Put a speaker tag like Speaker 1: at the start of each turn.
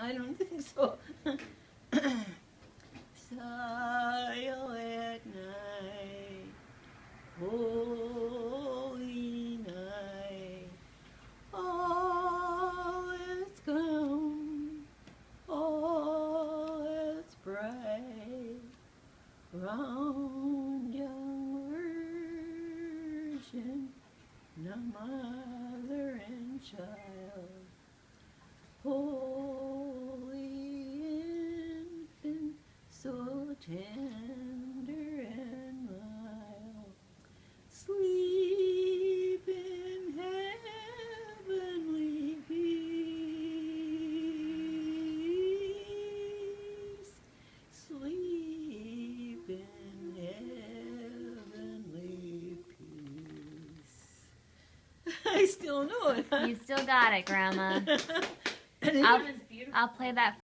Speaker 1: I don't think so. Silent night, holy night, all is gloom, all is bright, round young virgin, the mother and child, holy infant, so tender and mild, sleep in heavenly peace, sleep in heavenly peace. I still know it.
Speaker 2: You still got it, Grandma.
Speaker 1: And it
Speaker 2: I'll play that